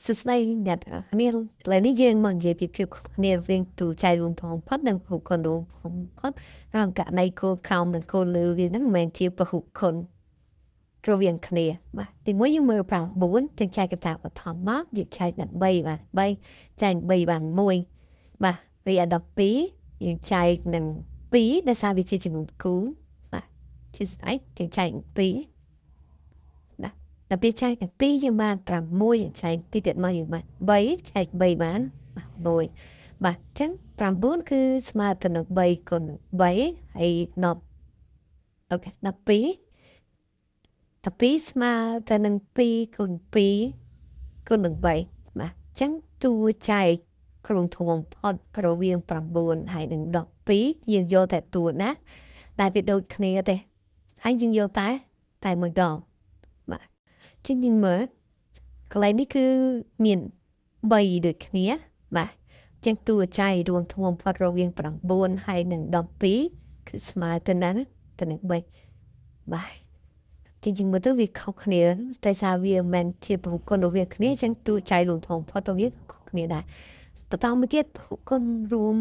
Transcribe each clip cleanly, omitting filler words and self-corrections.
សួស្តីអ្នកនាងឥឡូវនេះយើងមកនិយាយពីភាពខុសគ្នារវាងទូចៃរួមធំផុតនិងពហុគុណរួមធំផុតហើយករណីគោលខោមនិងគោលលើវាហ្នឹងមិនមែនជាពហុគុណរវាងគ្នាបាទទីមួយយើងមើល9ទាំងចែកកតាបឋមមកយើងចែកដល់3បាទ3ចែក3បាន1បាទរីឯ12យើងចែកនឹង2ដោយសារវាជាចំនួនគូបាទជាស្អីយើងចែក2ដល់ពេលចែកទាំង2យើងបាន6ចែកទីទៀតមកយើងបាន3ចែក3បាន1បាទអញ្ចឹង9គឺស្មើទៅនឹង3គុណនឹង3ហើយអូខេ12ស្មើទៅនឹង2គុណ2គុណនឹង3បាទអញ្ចឹងតួចែកក្នុងធំផុតរវាង9ហើយនឹង12យើងយកតែតួណាដែលវាដូចគ្នាទេហើយយើងយកតែមួយដងបាទជាងយើងមើលកន្លែងនេះគឺមាន3ដូចគ្នាបាទចឹងតួចែករួមធំផុតរវាង9ហើយនឹង12គឺស្មើទៅនឹង3បាទជាងយើងមើលទៅវាខុសគ្នាតែសារវាមិនមែនជាពហុគុណរវាងគ្នាចឹងតួចែករួមធំផុតរវាងគ្នាដែរតមួយទៀតពហុគុណរួម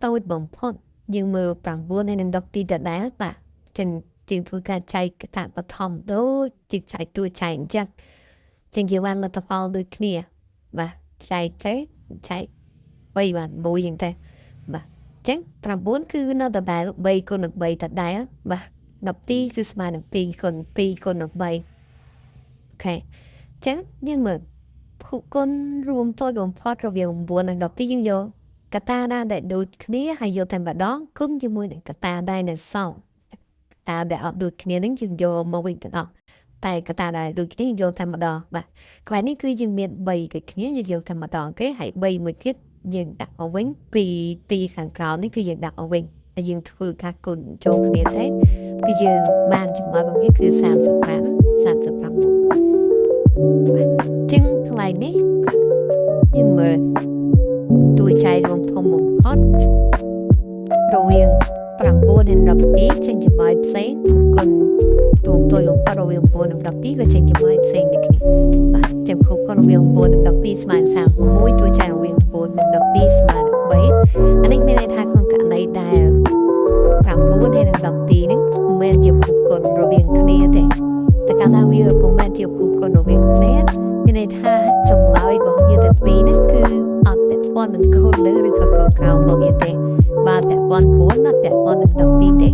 តូចបំផុតយើងមើល9ហើយនឹង12ដដែលបាទចឹងជាងធ្វើការចែកកតាបឋមដូចជាចែកតួចែកអញ្ចឹងជាងយើងបានលទ្ធផលដូចគ្នាបាទចែកទៅចែក3បាន1ចឹងទៅបាទអញ្ចឹង9គឺនៅដដែល3គុណនឹង3ដដែលបាទ12គឺស្មើនឹង2គុណ2គុណនឹង3អូខេអញ្ចឹងយើងមើលភុគុណរួមតូចបំផុតរវាង9និង12យើងយកកតាដែលដូចគ្នាហើយយកតែម្ដងគុណជាមួយនឹងកតាដែលនៅសល់ដែលអត់ដូចគ្នានឹងយើងយកមកវិញទាំងអស់តែកតាដែលដូចគ្នាយកតែម្ដងបាទកន្លែងនេះគឺយើងមាន3ដូចគ្នាយើងយកតែម្ដងគេហើយ3មួយទៀតយើងដាក់មកវិញពីខាងក្រោមនេះគឺយើងដាក់មកវិញហើយយើងធ្វើការគុណចូលគ្នាទៅគឺយើងបានចំណុចរបស់វាគឺ35ជាងកន្លែងនេះយើងមើលតួចែករួមធំបំផុតរវាង9និង12ចេញចំណុចផ្សេងគុណរួមតូចបំផុតរវាង9និង12ក៏ចេញចំណុចផ្សេងដូចគ្នាបាទចំពោះគុណរវាង9និង12ស្មើនឹង31តួចែករវាង9និង12ស្មើនឹង3អានេះមានន័យថាក្នុងករណីដែល9ហើយនិង12ហ្នឹងមិនមែនជាភពគុណរវាងគ្នាទេតែកាលណាវាមិនមែនជាភពគុណរវាងគ្នាមានន័យថាចម្លើយរបស់វាទាំងពីរហ្នឹងគឺអត់ពាក់ព័ន្ធនឹងកូនលើឬក៏កូនក្រោមមកទៀតទេបាទពាក់ព័ន្ធ9អត់ពាក់ព័ន្ធនឹង12ទេ